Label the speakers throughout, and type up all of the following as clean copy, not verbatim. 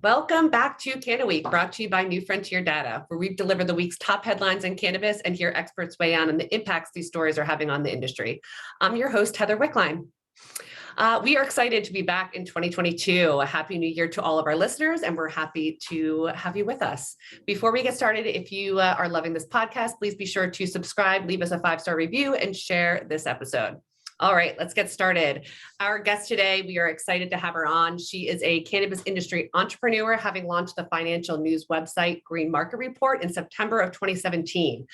Speaker 1: Welcome back to CannaWeek, brought to you by New Frontier Data, where we deliver the week's top headlines in cannabis and hear experts weigh in on the impacts these stories are having on the industry. I'm your host, Heather Wickline. We are excited to be back in 2022. A happy new year to all of our listeners, and we're happy to have you with us. Before we get started, if you are loving this podcast, please be sure to subscribe, leave us a 5-star review, and share this episode. All right, let's get started. Our guest today, we are excited to have her on. She is a cannabis industry entrepreneur, having launched the financial news website Green Market Report in September of 2017,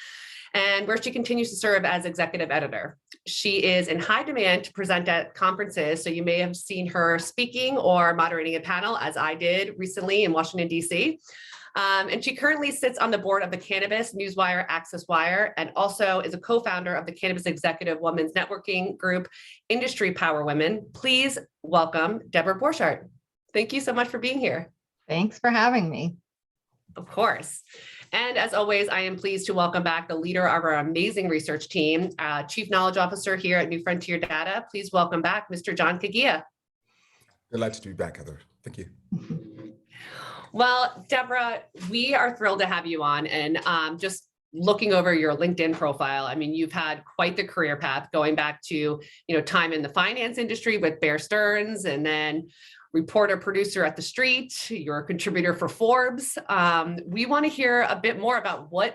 Speaker 1: and where she continues to serve as executive editor. She is in high demand to present at conferences, so you may have seen her speaking or moderating a panel, as I did recently in Washington, D.C. And she currently sits on the board of the Cannabis Newswire Access Wire, and also is a co-founder of the Cannabis Executive Women's Networking Group, Industry Power Women. Please welcome Debra Borchardt. Thank you so much for being here.
Speaker 2: Thanks for having me.
Speaker 1: Of course. And as always, I am pleased to welcome back the leader of our amazing research team, Chief Knowledge Officer here at New Frontier Data. Please welcome back Mr. John Kagia.
Speaker 3: Delighted to be back, Heather. Thank you.
Speaker 1: Well, Debra, we are thrilled to have you on, and just looking over your LinkedIn profile, I mean, you've had quite the career path going back to, time in the finance industry with Bear Stearns, and then reporter, producer at The Street. You're a contributor for Forbes. We want to hear a bit more about what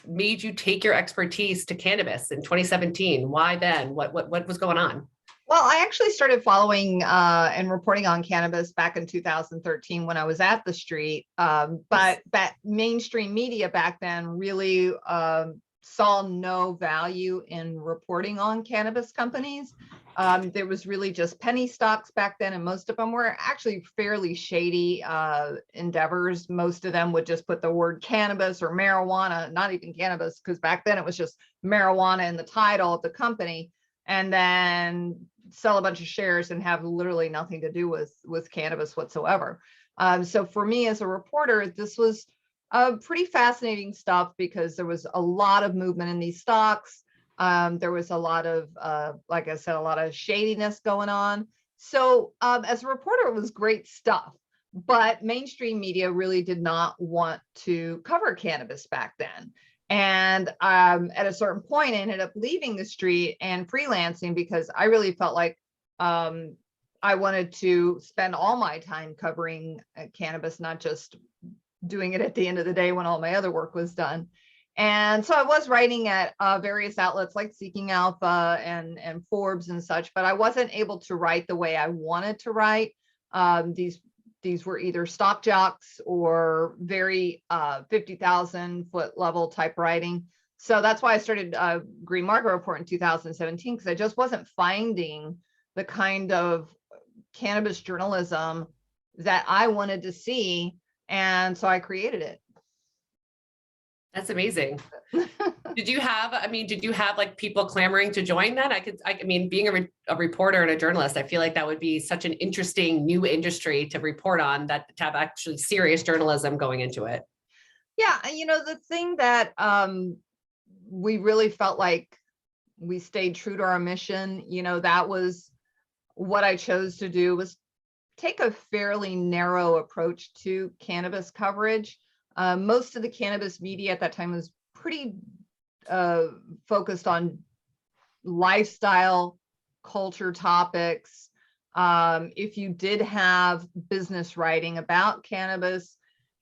Speaker 1: made you take your expertise to cannabis in 2017. Why then? What was going on?
Speaker 2: Well, I actually started following and reporting on cannabis back in 2013 when I was at The Street. But mainstream media back then really saw no value in reporting on cannabis companies. There was really just penny stocks back then, and most of them were actually fairly shady endeavors. Most of them would just put the word cannabis or marijuana, not even cannabis, because back then it was just marijuana in the title of the company, and then sell a bunch of shares and have literally nothing to do with cannabis whatsoever. So for me as a reporter, this was pretty fascinating stuff because there was a lot of movement in these stocks. There was a lot of, like I said, a lot of shadiness going on. So as a reporter, it was great stuff, but mainstream media really did not want to cover cannabis back then. And at a certain point, I ended up leaving The Street and freelancing because I really felt like I wanted to spend all my time covering cannabis, not just doing it at the end of the day when all my other work was done. And so I was writing at various outlets like Seeking Alpha and Forbes and such, but I wasn't able to write the way I wanted to write. These were either stock jocks or very 50,000 foot level type writing. So that's why I started Green Market Report in 2017, because I just wasn't finding the kind of cannabis journalism that I wanted to see. And so I created it.
Speaker 1: That's amazing. Did you have like people clamoring to join that? I mean, being a reporter and a journalist, I feel like that would be such an interesting new industry to report on, that to have actually serious journalism going into it.
Speaker 2: Yeah. The thing that we really felt like we stayed true to our mission, that was what I chose to do, was take a fairly narrow approach to cannabis coverage. Most of the cannabis media at that time was pretty focused on lifestyle, culture topics. If you did have business writing about cannabis,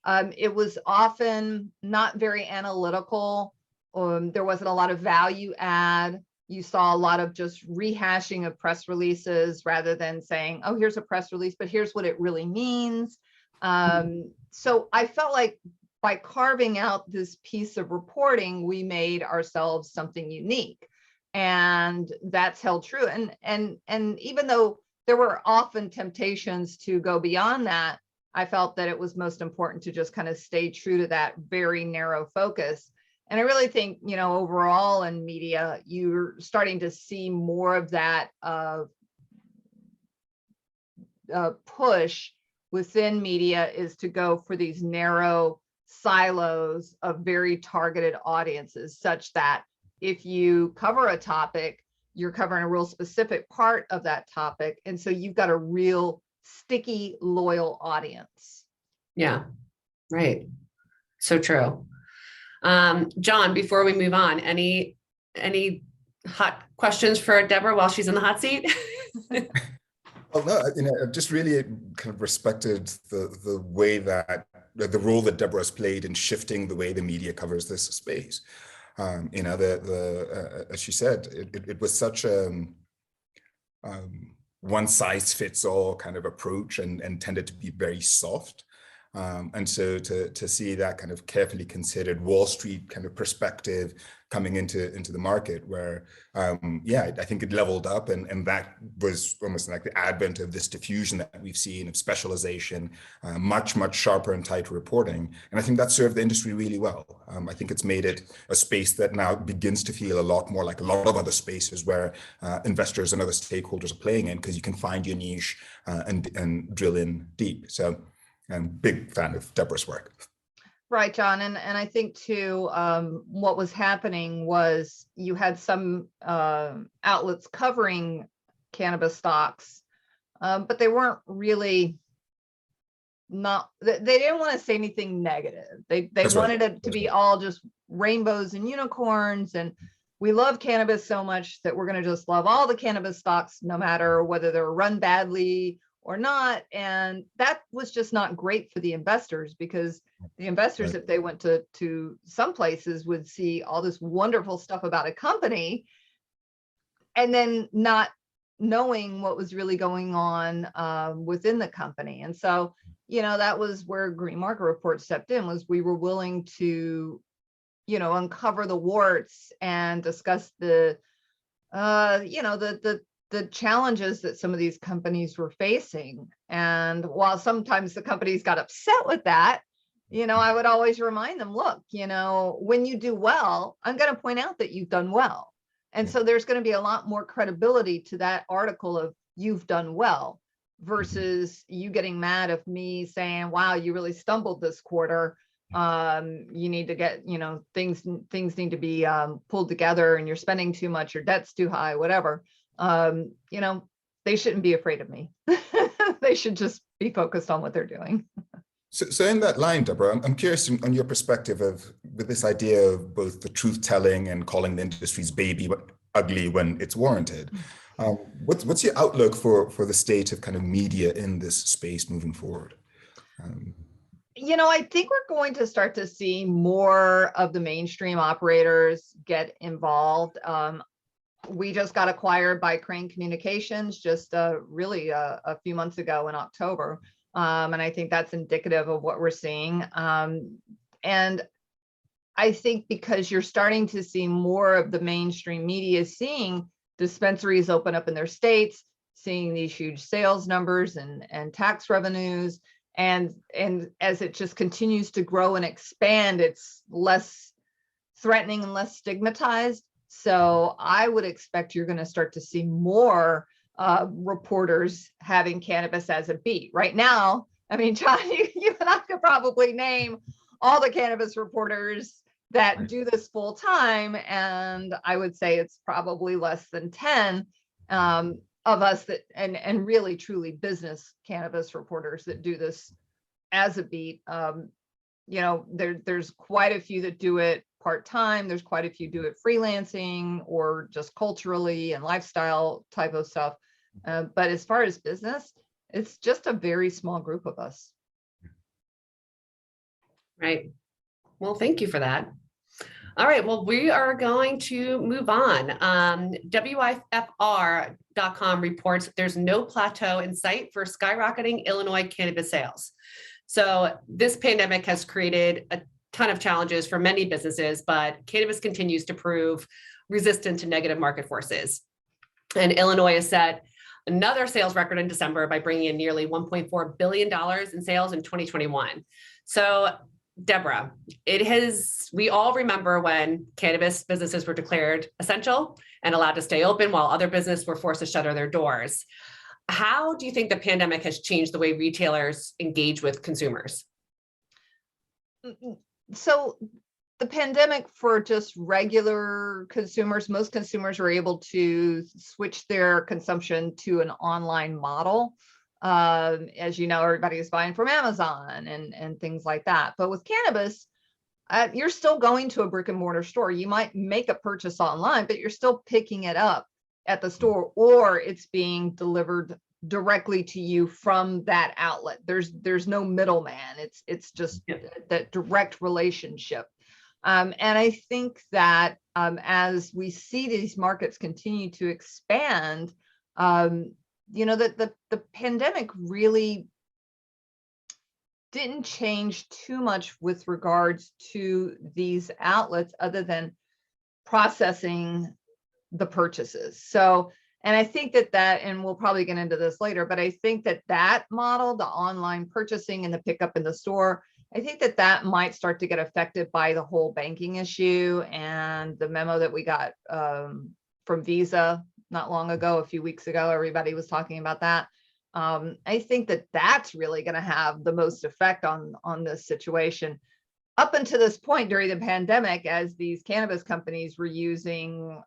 Speaker 2: it was often not very analytical. There wasn't a lot of value add. You saw a lot of just rehashing of press releases rather than saying, oh, here's a press release, but here's what it really means. So I felt like by carving out this piece of reporting, we made ourselves something unique, and that's held true. And even though there were often temptations to go beyond that, I felt that it was most important to just kind of stay true to that very narrow focus. And I really think, overall in media, you're starting to see more of that push within media is to go for these narrow silos of very targeted audiences, such that if you cover a topic, you're covering a real specific part of that topic. And so you've got a real sticky, loyal audience.
Speaker 1: Yeah, right. So true. John, before we move on, any hot questions for Debra while she's in the hot seat?
Speaker 3: Well, no, I've just really kind of respected the way that the role that Debra has played in shifting the way the media covers this space. As she said, it was such a one size fits all kind of approach and tended to be very soft. And so to see that kind of carefully considered Wall Street kind of perspective coming into the market where, yeah, I think it leveled up and that was almost like the advent of this diffusion that we've seen of specialization, much sharper and tighter reporting. And I think that served the industry really well. I think it's made it a space that now begins to feel a lot more like a lot of other spaces where investors and other stakeholders are playing in, because you can find your niche and drill in deep. So I'm a big fan of Debra's work.
Speaker 2: Right, John. And I think too, what was happening was you had some outlets covering cannabis stocks, but they weren't really they didn't want to say anything negative. They wanted it to be all just rainbows and unicorns. And we love cannabis so much that we're going to just love all the cannabis stocks, no matter whether they're run badly or not. And that was just not great for the investors, because the investors, if they went to some places, would see all this wonderful stuff about a company and then not knowing what was really going on within the company. And so, that was where Green Market Report stepped in, was we were willing to, uncover the warts and discuss the challenges that some of these companies were facing. And while sometimes the companies got upset with that, I would always remind them, look, when you do well, I'm going to point out that you've done well. And so there's going to be a lot more credibility to that article of you've done well versus you getting mad at me saying, wow, you really stumbled this quarter. You need to get, things need to be pulled together, and you're spending too much, your debt's too high, whatever. They shouldn't be afraid of me. They should just be focused on what they're doing.
Speaker 3: So in that line, Debra, I'm curious on your perspective with this idea of both the truth telling and calling the industry's baby ugly when it's warranted. What's your outlook for the state of kind of media in this space moving forward?
Speaker 2: I think we're going to start to see more of the mainstream operators get involved. We just got acquired by Crane Communications just really a few months ago in October. And I think that's indicative of what we're seeing. And I think because you're starting to see more of the mainstream media seeing dispensaries open up in their states, seeing these huge sales numbers and tax revenues. And as it just continues to grow and expand, it's less threatening and less stigmatized. So I would expect you're going to start to see more reporters having cannabis as a beat. Right now, I mean, John, you and I could probably name all the cannabis reporters that do this full time, and I would say it's probably less than 10 of us that and really truly business cannabis reporters that do this as a beat. There's quite a few that do it part-time. There's quite a few do it freelancing or just culturally and lifestyle type of stuff. But as far as business, it's just a very small group of us.
Speaker 1: Right. Well, thank you for that. All right. Well, we are going to move on. WIFR.com reports there's no plateau in sight for skyrocketing Illinois cannabis sales. So this pandemic has created a ton of challenges for many businesses, but cannabis continues to prove resistant to negative market forces. And Illinois has set another sales record in December by bringing in nearly $1.4 billion in sales in 2021. So Debra, we all remember when cannabis businesses were declared essential and allowed to stay open while other businesses were forced to shutter their doors. How do you think the pandemic has changed the way retailers engage with consumers?
Speaker 2: So the pandemic, for just regular consumers, most consumers were able to switch their consumption to an online model. As you know, everybody is buying from Amazon and things like that. But with cannabis, you're still going to a brick and mortar store. You might make a purchase online, but you're still picking it up at the store, or it's being delivered directly to you from that outlet. There's no middleman. It's just that direct relationship. And I think that as we see these markets continue to expand, that the pandemic really didn't change too much with regards to these outlets other than processing the purchases. So, and I think that, and we'll probably get into this later, but I think that model, the online purchasing and the pickup in the store, I think that might start to get affected by the whole banking issue and the memo that we got from Visa not long ago, a few weeks ago. Everybody was talking about that. I think that's really going to have the most effect on this situation. Up until this point during the pandemic, as these cannabis companies were using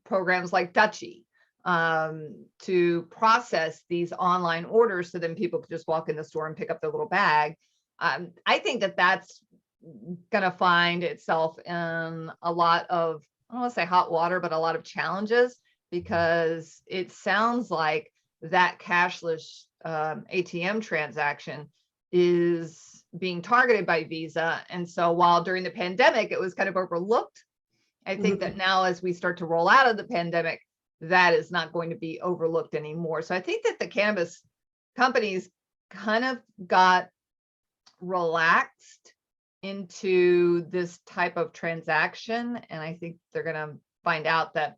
Speaker 2: programs like Dutchie to process these online orders so then people could just walk in the store and pick up their little bag. I think that's going to find itself in a lot of, I don't want to say hot water, but a lot of challenges, because it sounds like that cashless ATM transaction is being targeted by Visa. And so while during the pandemic, it was kind of overlooked, I think that now as we start to roll out of the pandemic, that is not going to be overlooked anymore. So I think that the cannabis companies kind of got relaxed into this type of transaction. And I think they're going to find out that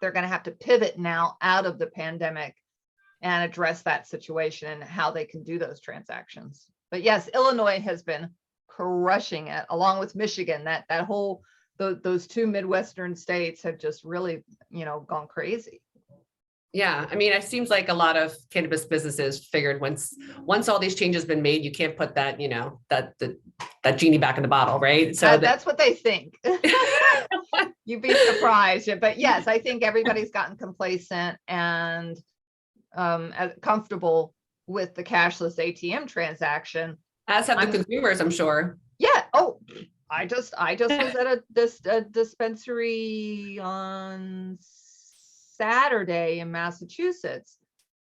Speaker 2: they're going to have to pivot now out of the pandemic and address that situation and how they can do those transactions. But yes, Illinois has been crushing it, along with Michigan. That whole, those two Midwestern states have just really, gone crazy.
Speaker 1: Yeah, I mean, it seems like a lot of cannabis businesses figured once all these changes have been made, you can't put that, that genie back in the bottle, right? So
Speaker 2: that's what they think. You'd be surprised. But yes, I think everybody's gotten complacent and comfortable with the cashless ATM transaction.
Speaker 1: As have the consumers, I'm sure.
Speaker 2: Yeah. Oh, I just was at a dispensary on Saturday in Massachusetts,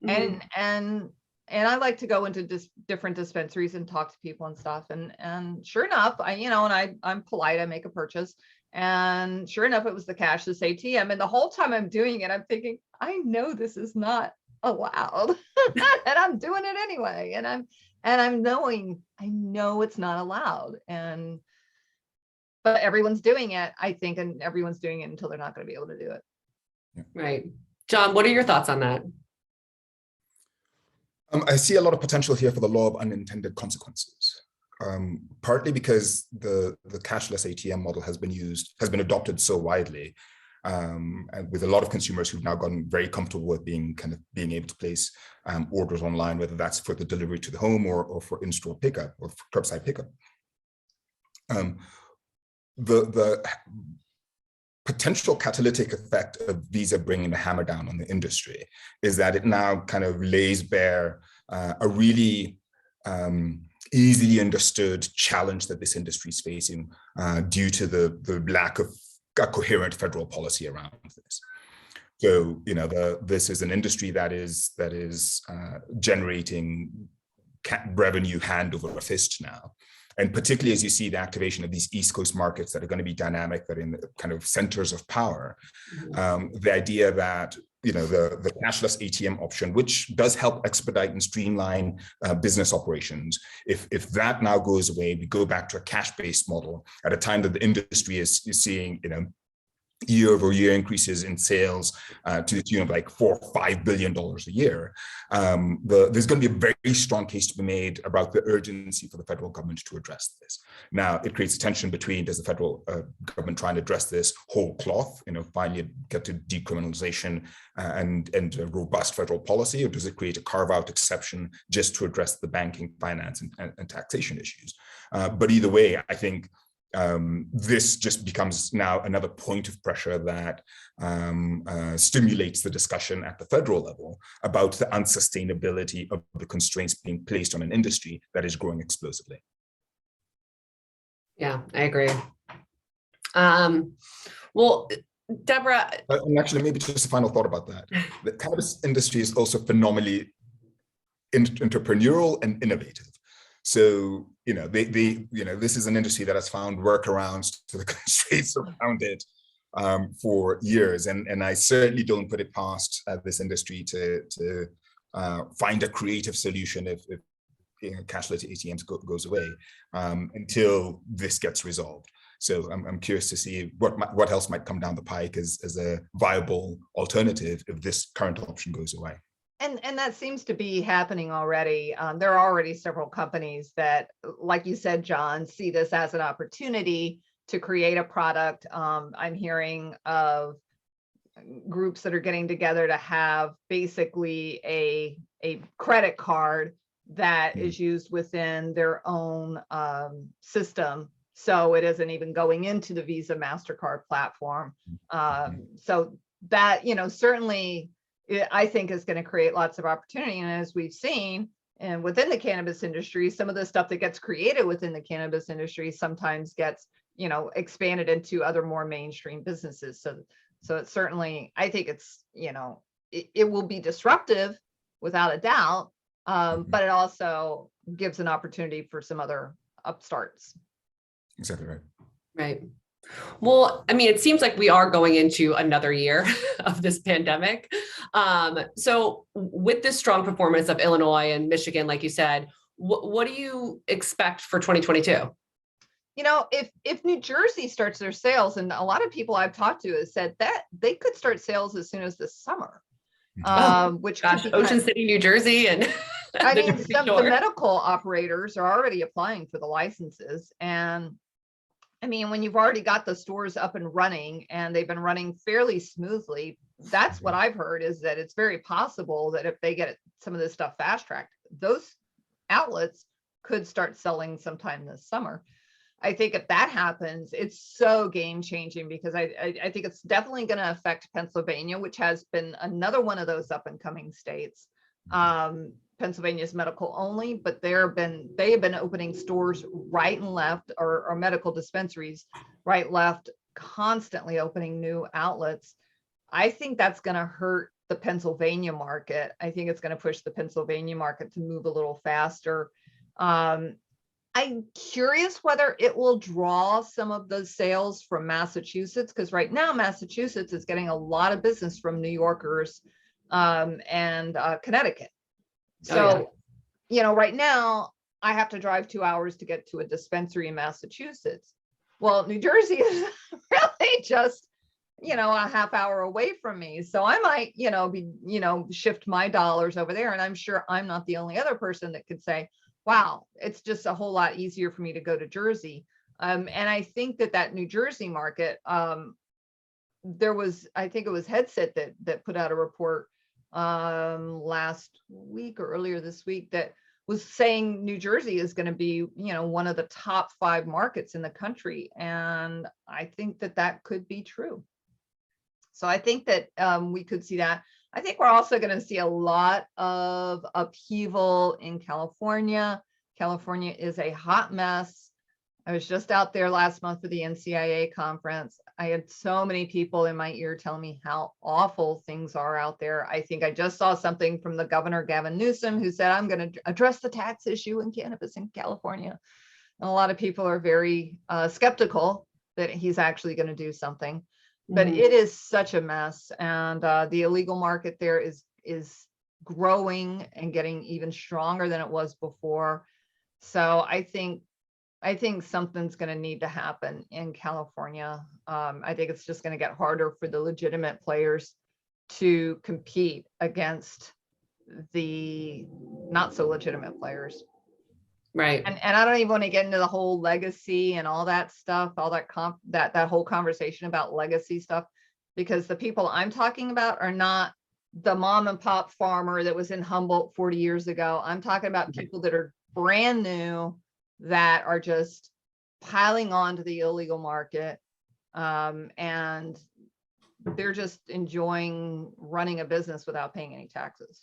Speaker 2: and I like to go into different dispensaries and talk to people and stuff. And sure enough, I'm polite. I make a purchase, and sure enough, it was the cashless ATM. And the whole time I'm doing it, I'm thinking, I know this is not allowed, and I'm doing it anyway. And I'm knowing, I know it's not allowed. But everyone's doing it, I think, and everyone's doing it until they're not going to be able to do it.
Speaker 1: Right. John, what are your thoughts on that?
Speaker 3: I see a lot of potential here for the law of unintended consequences, partly because the cashless ATM model has been adopted so widely, and with a lot of consumers who've now gotten very comfortable with being able to place orders online, whether that's for the delivery to the home or for in-store pickup or for curbside pickup. The potential catalytic effect of Visa bringing the hammer down on the industry is that it now kind of lays bare a really easily understood challenge that this industry is facing due to the lack of a coherent federal policy around this. So, this is an industry that is generating revenue hand over fist now. And particularly as you see the activation of these East Coast markets that are going to be dynamic, that are in the kind of centers of power, the idea that, the cashless ATM option, which does help expedite and streamline business operations, if that now goes away, we go back to a cash-based model at a time that the industry is seeing, year-over-year increases in sales to the tune of like $4 or $5 billion a year. There's going to be a very strong case to be made about the urgency for the federal government to address this. Now, it creates a tension between, does the federal government try and address this whole cloth, finally get to decriminalization and a robust federal policy, or does it create a carve-out exception just to address the banking, finance, and taxation issues? But either way, I think this just becomes now another point of pressure that stimulates the discussion at the federal level about the unsustainability of the constraints being placed on an industry that is growing explosively.
Speaker 1: Yeah, I agree. Well, Debra.
Speaker 3: And actually, maybe just a final thought about that. The cannabis industry is also phenomenally entrepreneurial and innovative. So, this is an industry that has found workarounds to the constraints around it for years. And I certainly don't put it past this industry to find a creative solution if cashless ATMs goes away until this gets resolved. So I'm curious to see what else might come down the pike as a viable alternative if this current option goes away.
Speaker 2: And that seems to be happening already. There are already several companies that, like you said, John, see this as an opportunity to create a product. I'm hearing of groups that are getting together to have basically a credit card that is used within their own system. So it isn't even going into the Visa MasterCard platform. So that, certainly I think is going to create lots of opportunity. And as we've seen, and within the cannabis industry, some of the stuff that gets created within the cannabis industry sometimes gets, expanded into other more mainstream businesses. So it's certainly, I think it's, it will be disruptive without a doubt, but it also gives an opportunity for some other upstarts.
Speaker 3: Exactly right.
Speaker 1: Right. Well, I mean, it seems like we are going into another year of this pandemic. So with this strong performance of Illinois and Michigan, like you said, what do you expect for 2022?
Speaker 2: If New Jersey starts their sales, and a lot of people I've talked to have said that they could start sales as soon as this summer, which
Speaker 1: gosh,
Speaker 2: could be
Speaker 1: Ocean City, New Jersey, and
Speaker 2: I mean, the medical operators are already applying for the licenses. And I mean, when you've already got the stores up and running and they've been running fairly smoothly, that's what I've heard, is that it's very possible that if they get some of this stuff fast tracked, those outlets could start selling sometime this summer. I think if that happens, it's so game changing, because I think it's definitely going to affect Pennsylvania, which has been another one of those up and coming states. Pennsylvania's medical only, but they have been opening stores right and left, or medical dispensaries right, left, constantly opening new outlets. I think that's going to hurt the Pennsylvania market. I think it's going to push the Pennsylvania market to move a little faster. I'm curious whether it will draw some of those sales from Massachusetts, because right now Massachusetts is getting a lot of business from New Yorkers and Connecticut. So, right now I have to drive 2 hours to get to a dispensary in Massachusetts. Well, New Jersey is really just, a half hour away from me. So I might, shift my dollars over there. And I'm sure I'm not the only other person that could say, wow, it's just a whole lot easier for me to go to Jersey. And I think that New Jersey market, there was, I think it was Headset that put out a report last week or earlier this week that was saying New Jersey is going to be, one of the top 5 markets in the country. And I think that could be true. So I think that we could see that. I think we're also going to see a lot of upheaval in California. California is a hot mess. I was just out there last month for the NCIA conference. I had so many people in my ear telling me how awful things are out there. I think I just saw something from the governor, Gavin Newsom, who said, I'm going to address the tax issue in cannabis in California. And a lot of people are very skeptical that he's actually going to do something. But it is such a mess. And the illegal market there is growing and getting even stronger than it was before. So I think something's going to need to happen in California. I think it's just going to get harder for the legitimate players to compete against the not so legitimate players.
Speaker 1: Right.
Speaker 2: And I don't even want to get into the whole legacy and all that stuff, all that whole conversation about legacy stuff, because the people I'm talking about are not the mom and pop farmer that was in Humboldt 40 years ago. I'm talking about people that are brand new, that are just piling on to the illegal market, and they're just enjoying running a business without paying any taxes.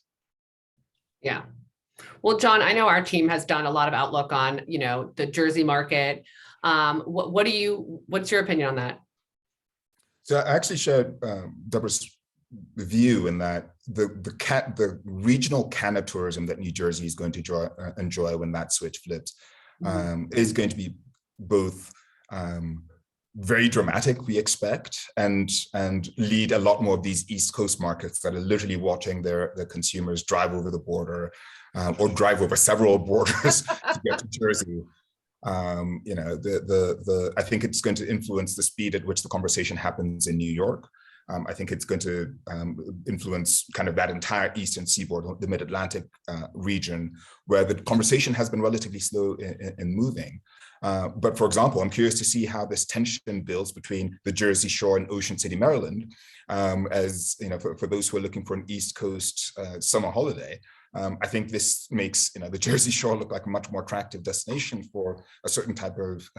Speaker 1: Yeah. Well, John, I know our team has done a lot of outlook on, the Jersey market. What's your opinion on that?
Speaker 3: So I actually shared Debra's view in that the regional canna tourism that New Jersey is going to enjoy when that switch flips is going to be both very dramatic, we expect, and lead a lot more of these East Coast markets that are literally watching their consumers drive over the border or drive over several borders to get to Jersey. I think it's going to influence the speed at which the conversation happens in New York. I think it's going to influence kind of that entire eastern seaboard, the mid-Atlantic region, where the conversation has been relatively slow in moving. But for example, I'm curious to see how this tension builds between the Jersey Shore and Ocean City, Maryland, as for those who are looking for an East Coast summer holiday. I think this makes the Jersey Shore look like a much more attractive destination for a certain type of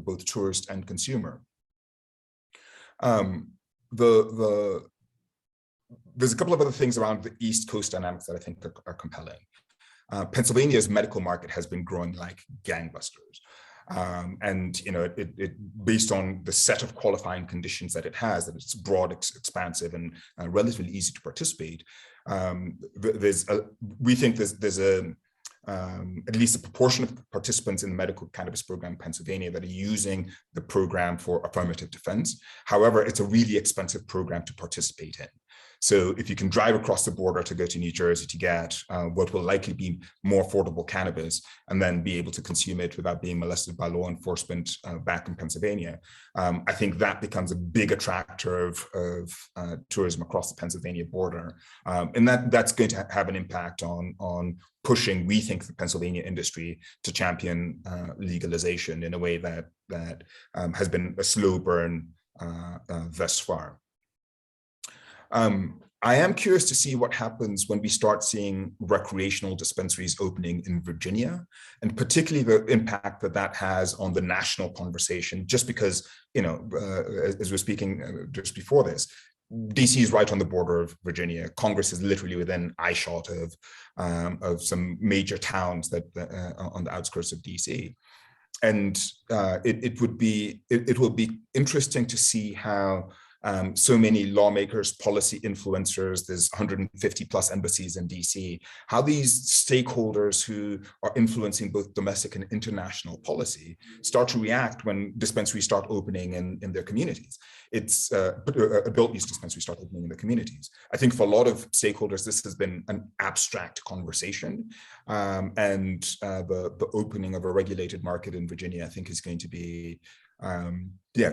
Speaker 3: both tourist and consumer. There's a couple of other things around the East Coast dynamics that I think are compelling. Pennsylvania's medical market has been growing like gangbusters. It based on the set of qualifying conditions that it has, that it's broad, expansive, and relatively easy to participate. We think there's at least a proportion of participants in the medical cannabis program in Pennsylvania that are using the program for affirmative defense. However, it's a really expensive program to participate in. So if you can drive across the border to go to New Jersey to get what will likely be more affordable cannabis and then be able to consume it without being molested by law enforcement back in Pennsylvania, I think that becomes a big attractor of tourism across the Pennsylvania border. And that's going to have an impact on pushing, we think, the Pennsylvania industry to champion legalization in a way that has been a slow burn thus far. I am curious to see what happens when we start seeing recreational dispensaries opening in Virginia, and particularly the impact that has on the national conversation, just because, as we're speaking just before this, DC is right on the border of Virginia. Congress is literally within eyeshot of some major towns that on the outskirts of DC. And it will be interesting to see how so many lawmakers, policy influencers, there's 150 plus embassies in DC, how these stakeholders who are influencing both domestic and international policy start to react when dispensaries start opening in their communities. It's adult use dispensaries start opening in the communities. I think for a lot of stakeholders, this has been an abstract conversation. And the opening of a regulated market in Virginia, I think, is going to be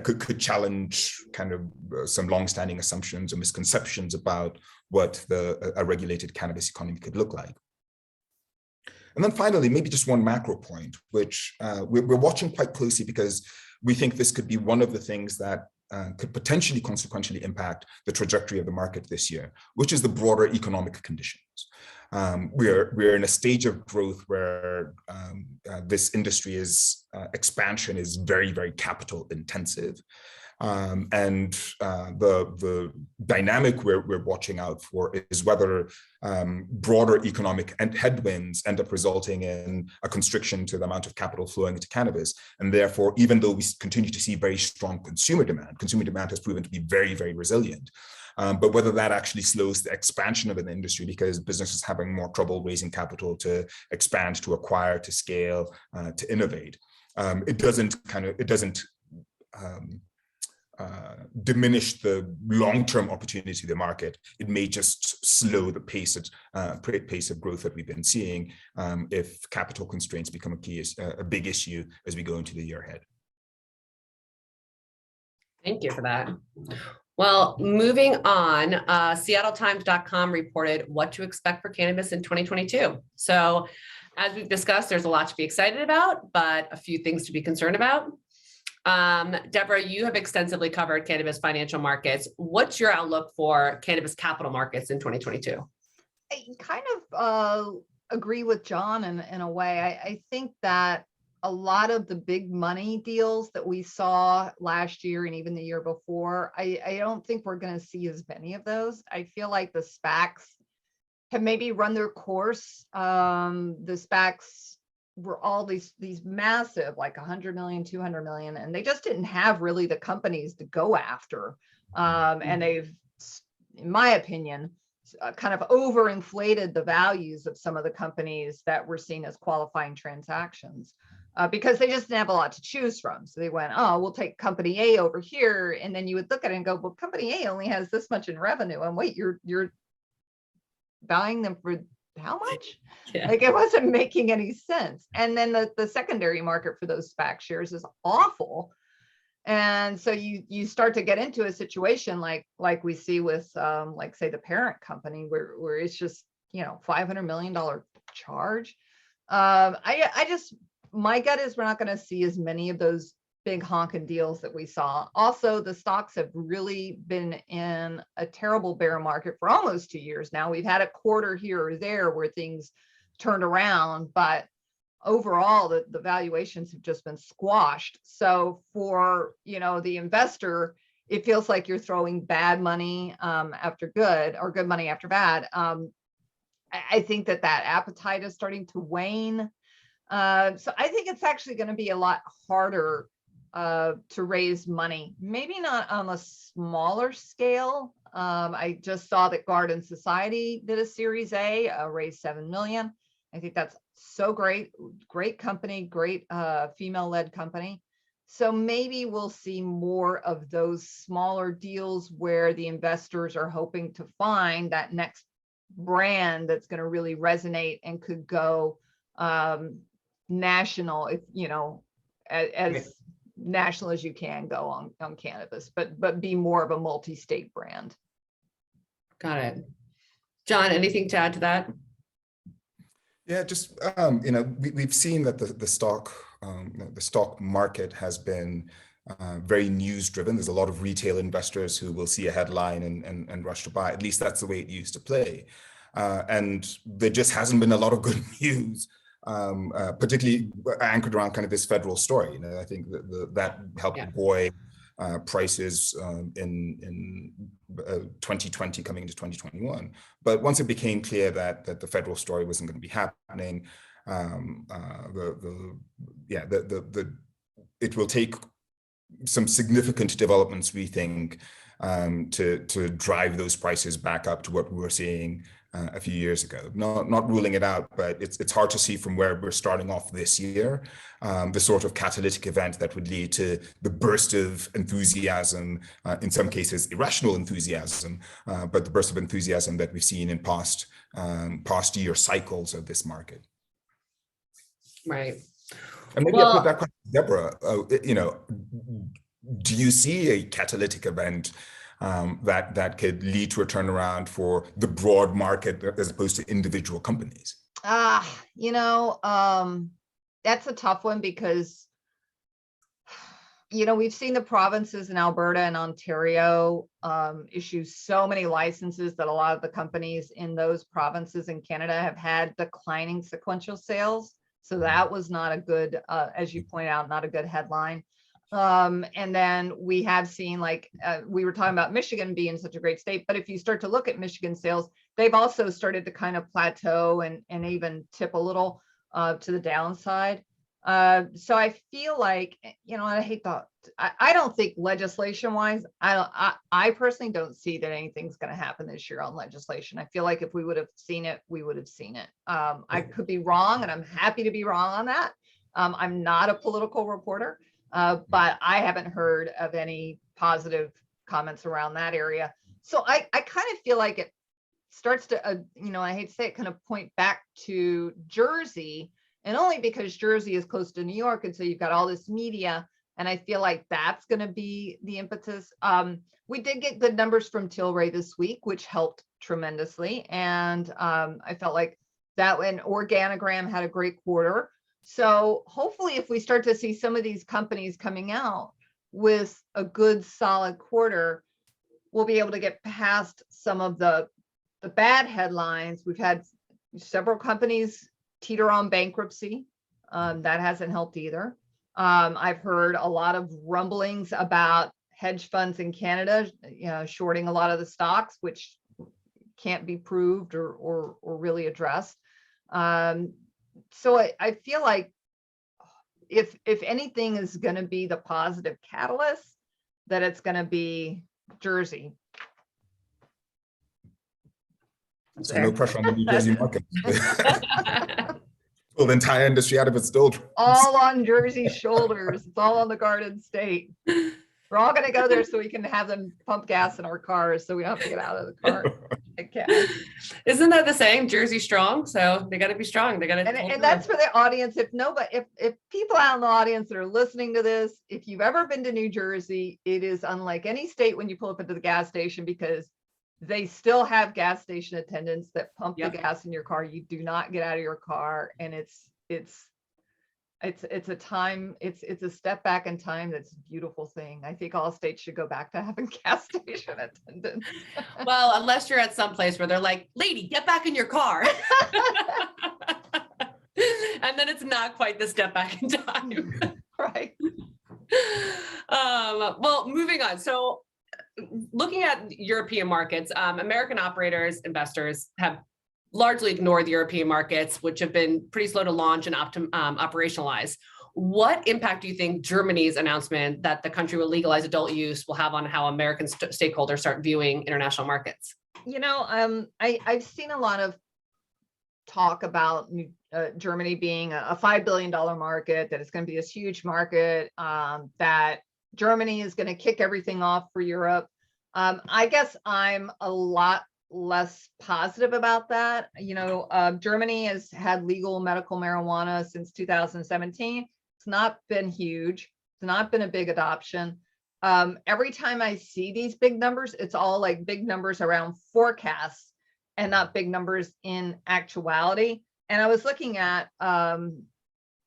Speaker 3: could challenge kind of some longstanding assumptions or misconceptions about what a regulated cannabis economy could look like. And then finally, maybe just one macro point, which we're watching quite closely because we think this could be one of the things that could potentially consequentially impact the trajectory of the market this year, which is the broader economic conditions. We're in a stage of growth where this industry expansion is very, very capital intensive. And the dynamic we're watching out for is whether broader economic headwinds end up resulting in a constriction to the amount of capital flowing into cannabis. And therefore, even though we continue to see very strong consumer demand has proven to be very, very resilient. But whether that actually slows the expansion of an industry because businesses having more trouble raising capital to expand, to acquire, to scale, to innovate. It doesn't diminish the long-term opportunity of the market. It may just slow the pace of growth that we've been seeing if capital constraints become a big issue as we go into the year ahead.
Speaker 1: Thank you for that. Well, moving on, SeattleTimes.com reported what to expect for cannabis in 2022. So as we've discussed, there's a lot to be excited about, but a few things to be concerned about. Debra, you have extensively covered cannabis financial markets. What's your outlook for cannabis capital markets in 2022?
Speaker 2: I kind of agree with John in a way. I think that a lot of the big money deals that we saw last year and even the year before, I don't think we're going to see as many of those. I feel like the SPACs have maybe run their course. The SPACs were all these massive, like 100 million, 200 million, and they just didn't have really the companies to go after. And they've, in my opinion, kind of overinflated the values of some of the companies that were seen as qualifying transactions because they just didn't have a lot to choose from. So they went, oh, we'll take company A over here. And then you would look at it and go, well, company A only has this much in revenue. And wait, you're buying them for how much?
Speaker 1: Yeah.
Speaker 2: Like it wasn't making any sense. And then the secondary market for those SPAC shares is awful. And so you start to get into a situation like we see with like say the parent company where it's just, you know, $500 million charge. I just, my gut is we're not going to see as many of those big honking deals that we saw. Also, the stocks have really been in a terrible bear market for almost 2 years now. We've had a quarter here or there where things turned around, but overall the valuations have just been squashed. So for, you know, the investor, it feels like you're throwing bad money after good or good money after bad. I think that appetite is starting to wane. So I think it's actually going to be a lot harder to raise money, maybe not on a smaller scale. I just saw that Garden Society did a Series A, raised 7 million. I think that's so great company, great female-led company. So maybe we'll see more of those smaller deals where the investors are hoping to find that next brand that's going to really resonate and could go national, if you know, as national as you can go on cannabis, but be more of a multi-state brand.
Speaker 1: Got it. John, anything to add to that?
Speaker 3: Yeah, just you know, we've seen that the stock market has been very news driven. There's a lot of retail investors who will see a headline and rush to buy. At least that's the way it used to play. And there just hasn't been a lot of good news, particularly anchored around kind of this federal story. You know, I think that helped buoy prices in 2020 coming into 2021. But once it became clear that the federal story wasn't going to be happening, it will take some significant developments, we think, to drive those prices back up to what we were seeing a few years ago. Not ruling it out, but it's hard to see from where we're starting off this year, the sort of catalytic event that would lead to the burst of enthusiasm, in some cases irrational enthusiasm, but the burst of enthusiasm that we've seen in past year cycles of this market.
Speaker 1: Right.
Speaker 3: And maybe I'll put that question to Debra. You know, do you see a catalytic event that could lead to a turnaround for the broad market as opposed to individual companies?
Speaker 2: You know, that's a tough one because, you know, we've seen the provinces in Alberta and Ontario issue so many licenses that a lot of the companies in those provinces in Canada have had declining sequential sales. So that was not a good, as you point out, not a good headline. And then we have seen, like we were talking about Michigan being such a great state, but if you start to look at Michigan sales, they've also started to kind of plateau and even tip a little to the downside. So I feel like, you know, I don't think legislation wise, I personally don't see that anything's going to happen this year on legislation. I feel like if we would have seen it, we would have seen it. I could be wrong, and I'm happy to be wrong on that. I'm not a political reporter. But I haven't heard of any positive comments around that area. So I kind of feel like it starts to, you know, I hate to say it, kind of point back to Jersey, and only because Jersey is close to New York. And so you've got all this media, and I feel like that's going to be the impetus. We did get good numbers from Tilray this week, which helped tremendously. And I felt like that when Organigram had a great quarter. So hopefully if we start to see some of these companies coming out with a good solid quarter, we'll be able to get past some of the bad headlines. We've had several companies teeter on bankruptcy. That hasn't helped either. I've heard a lot of rumblings about hedge funds in Canada, shorting a lot of the stocks, which can't be proved or really addressed. So I feel like if anything is going to be the positive catalyst, that it's going to be Jersey.
Speaker 3: So no pressure on the New Jersey market. Pull the entire industry out of its doldrums.
Speaker 2: All on Jersey's shoulders. It's all on the Garden State. We're all going to go there so we can have them pump gas in our cars, so we don't have to get out of the car.
Speaker 1: Isn't that the saying, Jersey strong? So they got to be strong. They got to.
Speaker 2: And that's for the audience. If people out in the audience that are listening to this, if you've ever been to New Jersey, it is unlike any state when you pull up into the gas station, because they still have gas station attendants that pump the gas in your car. You do not get out of your car, and it's a time. It's a step back in time. That's a beautiful thing. I think all states should go back to having gas station attendants.
Speaker 1: Well, unless you're at some place where they're like, "Lady, get back in your car," and then it's not quite the step back in time,
Speaker 2: right?
Speaker 1: Well, moving on. So, looking at European markets, American operators, investors have largely ignored the European markets, which have been pretty slow to launch and operationalize. What impact do you think Germany's announcement that the country will legalize adult use will have on how American stakeholders start viewing international markets?
Speaker 2: I've seen a lot of talk about Germany being a $5 billion market, that it's going to be this huge market, that Germany is going to kick everything off for Europe. I guess I'm a lot less positive about that. Germany has had legal medical marijuana since 2017. It's not been huge. It's not been a big adoption. Every time I see these big numbers, it's all like big numbers around forecasts and not big numbers in actuality. And I was looking at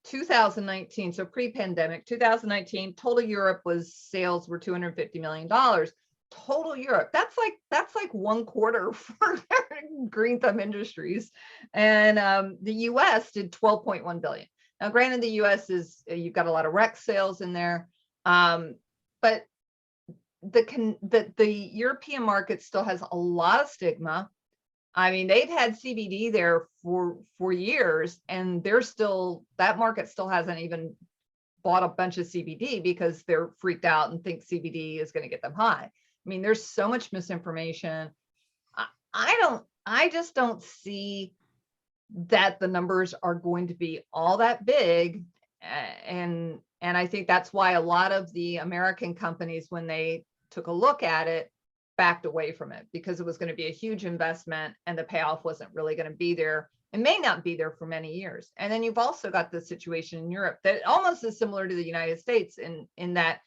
Speaker 2: 2019, so pre-pandemic, 2019, total Europe sales were $250 million. Total Europe. That's like 1/4 for Green Thumb Industries, and the U.S. did 12.1 billion. Now, granted, the U.S. you've got a lot of rec sales in there, but the European market still has a lot of stigma. I mean, they've had CBD there for years, and that market still hasn't even bought a bunch of CBD because they're freaked out and think CBD is going to get them high. I mean, there's so much misinformation. I just don't see that the numbers are going to be all that big. And I think that's why a lot of the American companies, when they took a look at it, backed away from it, because it was going to be a huge investment and the payoff wasn't really going to be there. It may not be there for many years. And then you've also got the situation in Europe that almost is similar to the United States in that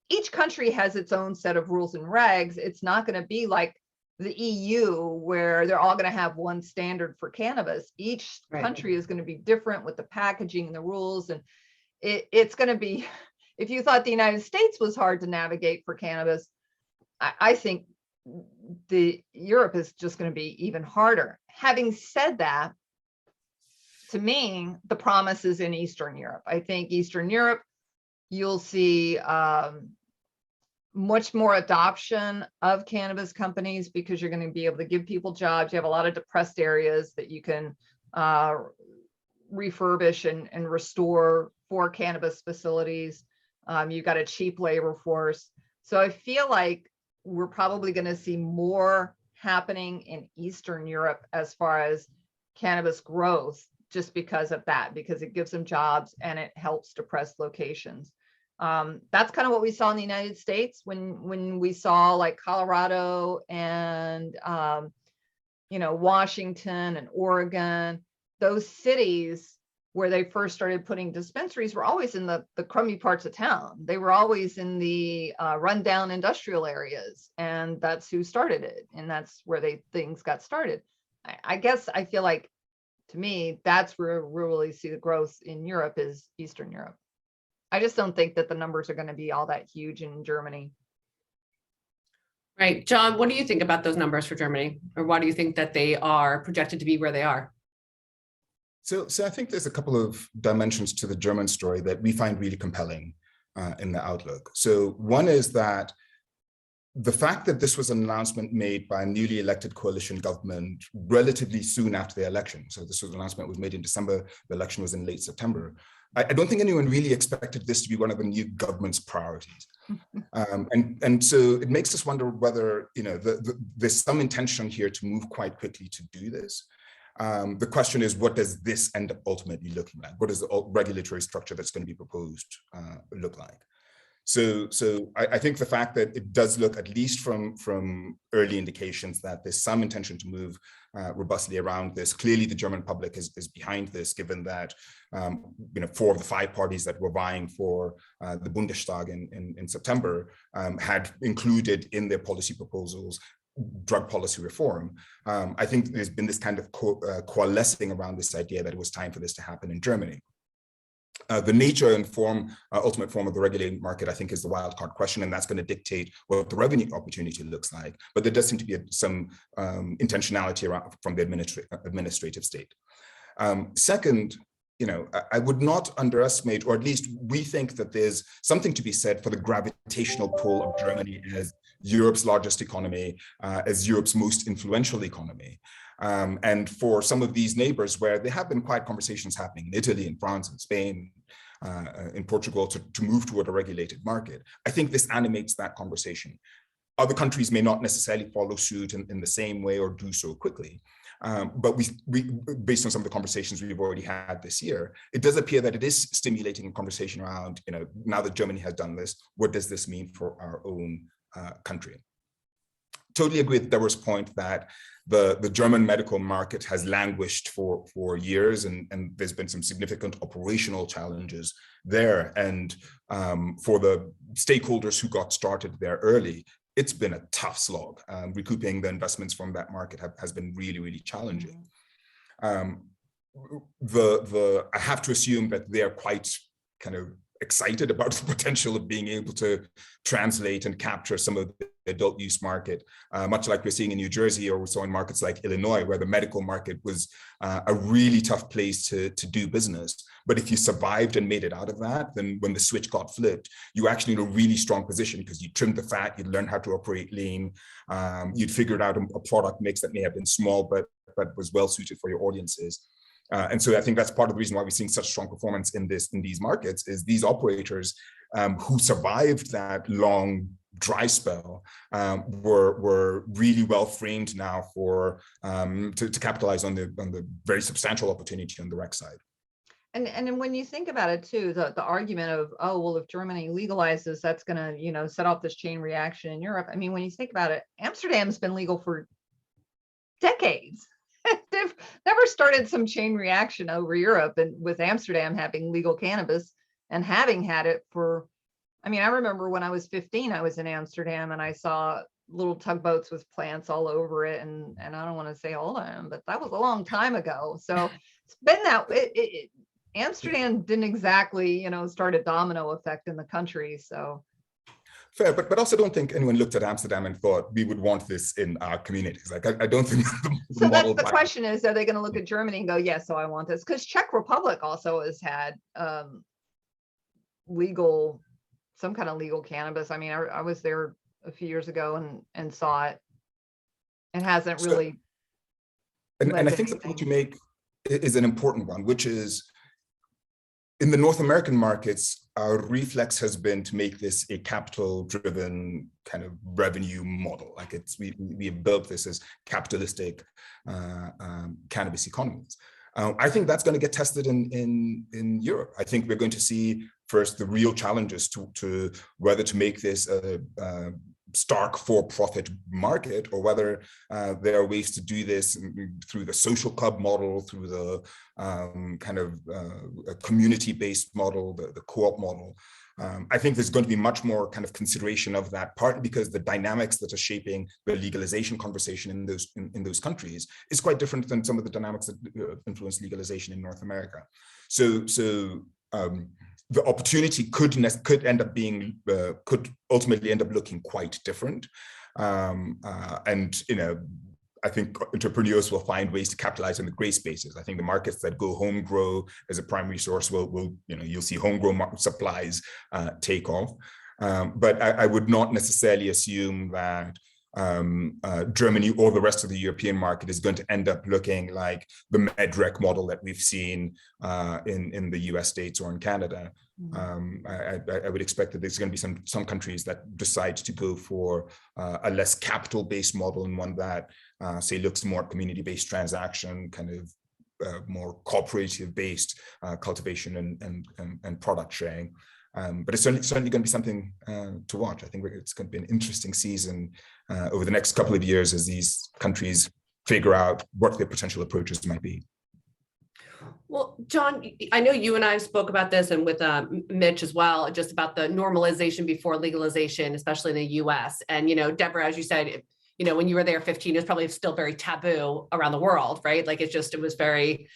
Speaker 2: each country has its own set of rules and regs. It's not going to be like the EU where they're all going to have one standard for cannabis. Each country is going to be different with the packaging and the rules. And it's going to be, if you thought the United States was hard to navigate for cannabis, I think Europe is just going to be even harder. Having said that, to me, the promise is in Eastern Europe. I think Eastern Europe, you'll see much more adoption of cannabis companies, because you're going to be able to give people jobs. You have a lot of depressed areas that you can refurbish and restore for cannabis facilities. You've got a cheap labor force. So I feel like we're probably going to see more happening in Eastern Europe as far as cannabis growth, just because of that, because it gives them jobs and it helps depressed locations. That's kind of what we saw in the United States when we saw like Colorado and Washington and Oregon. Those cities where they first started putting dispensaries were always in the crummy parts of town. They were always in the rundown industrial areas, and that's who started it, and that's where things got started. I guess I feel like, to me, that's where we really see the growth in Europe, is Eastern Europe. I just don't think that the numbers are going to be all that huge in Germany.
Speaker 1: Right. John, what do you think about those numbers for Germany? Or why do you think that they are projected to be where they are?
Speaker 3: So I think there's a couple of dimensions to the German story that we find really compelling in the outlook. So one is that the fact that this was an announcement made by a newly elected coalition government relatively soon after the election. So this was an announcement was made in December, the election was in late September. I don't think anyone really expected this to be one of the new government's priorities. And so it makes us wonder whether, there's some intention here to move quite quickly to do this. The question is, what does this end up ultimately looking like? What does the regulatory structure that's going to be proposed look like? So I think the fact that it does look, at least from early indications, that there's some intention to move robustly around this. Clearly, the German public is behind this, given that 4 of the 5 parties that were vying for the Bundestag in September had included in their policy proposals drug policy reform. I think there's been this kind of coalescing around this idea that it was time for this to happen in Germany. The nature and ultimate form of the regulated market, I think, is the wildcard question, and that's going to dictate what the revenue opportunity looks like. But there does seem to be some intentionality around from the administrative state. Second, I would not underestimate, or at least we think that there's something to be said for the gravitational pull of Germany as Europe's largest economy, as Europe's most influential economy. And for some of these neighbors where there have been quiet conversations happening in Italy, in France, in Spain, in Portugal to move toward a regulated market, I think this animates that conversation. Other countries may not necessarily follow suit in the same way or do so quickly. But we, based on some of the conversations we've already had this year, it does appear that it is stimulating a conversation around, now that Germany has done this, what does this mean for our own country? Totally agree with Debra's point that the German medical market has languished for years, and there's been some significant operational challenges there. And for the stakeholders who got started there early, it's been a tough slog. Recouping the investments from that market has been really, really challenging. I have to assume that they're quite kind of excited about the potential of being able to translate and capture some of the adult use market, much like we're seeing in New Jersey, or we saw in markets like Illinois, where the medical market was a really tough place to do business. But if you survived and made it out of that, then when the switch got flipped, you actually in a really strong position because you trimmed the fat, you'd learned how to operate lean, you'd figured out a product mix that may have been small, but was well suited for your audiences. And so I think that's part of the reason why we're seeing such strong performance in these markets is these operators who survived that long dry spell were really well framed now for to capitalize on the very substantial opportunity on the rec side.
Speaker 2: And when you think about it too, the argument of, oh, well, if Germany legalizes, that's going to, set off this chain reaction in Europe. I mean, when you think about it, Amsterdam's been legal for decades. They've never started some chain reaction over Europe, and with Amsterdam having legal cannabis and having had it for, I remember when I was 15, I was in Amsterdam and I saw little tugboats with plants all over it. And I don't want to say all of them, but that was a long time ago. So it's been that Amsterdam didn't exactly, start a domino effect in the country. So.
Speaker 3: Fair, but also don't think anyone looked at Amsterdam and thought we would want this in our communities. Like I don't think
Speaker 2: so that's the question is, are they going to look at Germany and go, yes, so I want this? Because Czech Republic also has had some kind of legal cannabis. I was there a few years ago and saw it. It hasn't really.
Speaker 3: And I think the point you make is an important one, which is in the North American markets, our reflex has been to make this a capital-driven kind of revenue model. Like we have built this as capitalistic cannabis economies. I think that's going to get tested in Europe. I think we're going to see first the real challenges to whether to make this a stark for-profit market, or whether there are ways to do this through the social club model, through the kind of community-based model, the co-op model. I think there's going to be much more kind of consideration of that, partly because the dynamics that are shaping the legalization conversation in those countries is quite different than some of the dynamics that influence legalization in North America. So the opportunity could ultimately end up looking quite different. And I think entrepreneurs will find ways to capitalize on the gray spaces. I think the markets that go home grow as a primary source will you'll see homegrown supplies take off. But I would not necessarily assume that Germany or the rest of the European market is going to end up looking like the MedRec model that we've seen in the US States or in Canada. I would expect that there's going to be some countries that decide to go for a less capital-based model, and one that say looks more community-based transaction, kind of more cooperative-based cultivation and product sharing. But it's certainly going to be something to watch. I think it's going to be an interesting season over the next couple of years as these countries figure out what their potential approaches might be.
Speaker 1: Well, John, I know you and I spoke about this, and with Mitch as well, just about the normalization before legalization, especially in the US. And, Debra, as you said, when you were there 15, it was probably still very taboo around the world, right? Like it was very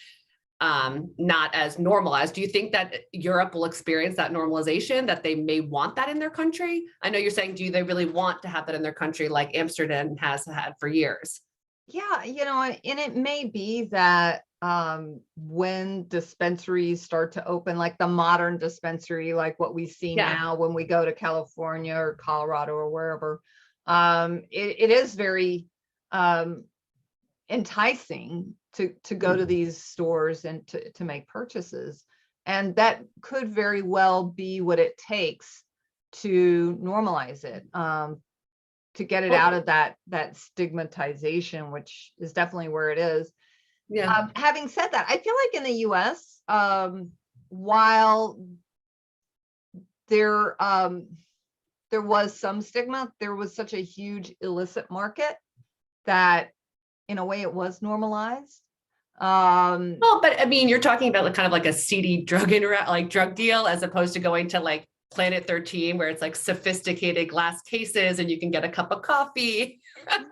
Speaker 1: not as normalized. Do you think that Europe will experience that normalization, that they may want that in their country? I know you're saying, do they really want to have that in their country like Amsterdam has had for years?
Speaker 2: Yeah, and it may be that when dispensaries start to open, like the modern dispensary, like what we see now when we go to California or Colorado or wherever, it is very enticing to go to these stores and to make purchases. And that could very well be what it takes to normalize it, to get it out of that stigmatization, which is definitely where it is.
Speaker 1: Yeah.
Speaker 2: Having said that, I feel like in the US, while there was some stigma, there was such a huge illicit market that in a way it was normalized.
Speaker 1: Well, but I mean, you're talking about kind of like a seedy drug drug deal, as opposed to going to like Planet 13, where it's like sophisticated glass cases and you can get a cup of coffee.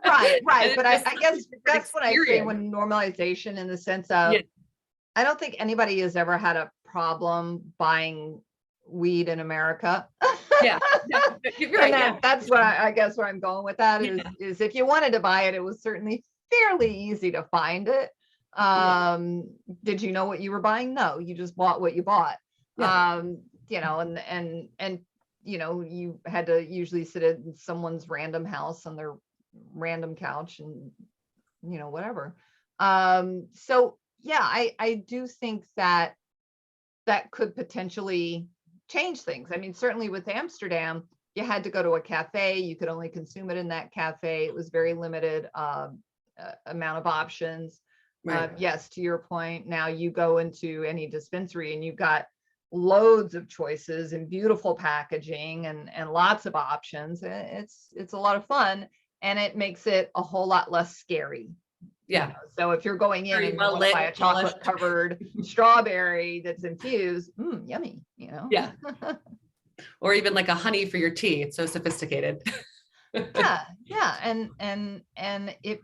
Speaker 2: Right. But I guess that's what I say when normalization, in the sense of, I don't think anybody has ever had a problem buying weed in America.
Speaker 1: Yeah. You're right.
Speaker 2: And that's what I guess where I'm going with that is if you wanted to buy it, it was certainly fairly easy to find it. Did you know what you were buying? No, you just bought what you bought. And you had to usually sit in someone's random house on their random couch and whatever. So yeah, I do think that could potentially change things. I mean, certainly with Amsterdam, you had to go to a cafe. You could only consume it in that cafe. It was very limited amount of options.
Speaker 1: Right.
Speaker 2: Yes, to your point, now you go into any dispensary and you've got loads of choices and beautiful packaging and lots of options. It's a lot of fun, and it makes it a whole lot less scary.
Speaker 1: Yeah.
Speaker 2: So if you're going in
Speaker 1: Very
Speaker 2: and you
Speaker 1: well
Speaker 2: want to
Speaker 1: lit,
Speaker 2: buy a chocolate covered strawberry that's infused, yummy,
Speaker 1: Yeah. Or even like a honey for your tea. It's so sophisticated.
Speaker 2: Yeah. And it,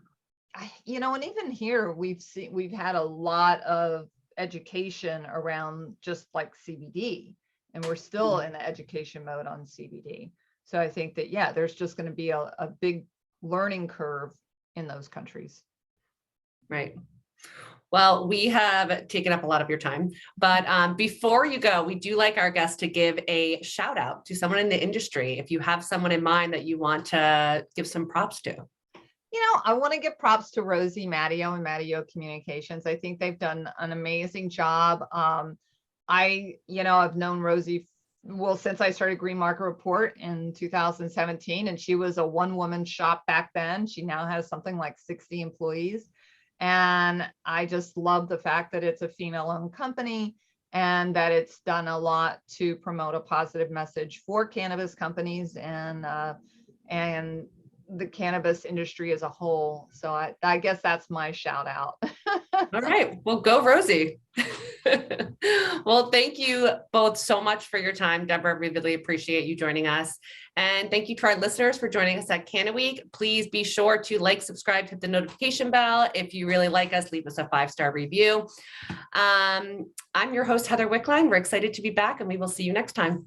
Speaker 2: and even here we've had a lot of education around just like CBD, and we're still in the education mode on CBD. So I think that, there's just going to be a big learning curve in those countries.
Speaker 1: Right. Well, we have taken up a lot of your time, but before you go, we do like our guests to give a shout out to someone in the industry. If you have someone in mind that you want to give some props to.
Speaker 2: I want to give props to Rosie Matteo and Matteo Communications. I think they've done an amazing job. I've known Rosie, since I started Green Market Report in 2017, and she was a one-woman shop back then. She now has something like 60 employees. And I just love the fact that it's a female-owned company and that it's done a lot to promote a positive message for cannabis companies and the cannabis industry as a whole. So I guess that's my shout out.
Speaker 1: All right. Well, go Rosie. Well, thank you both so much for your time, Debra. We really appreciate you joining us. And thank you to our listeners for joining us at CannaWeek. Please be sure to like, subscribe, hit the notification bell. If you really like us, leave us a 5-star review. I'm your host, Heather Wickline. We're excited to be back, and we will see you next time.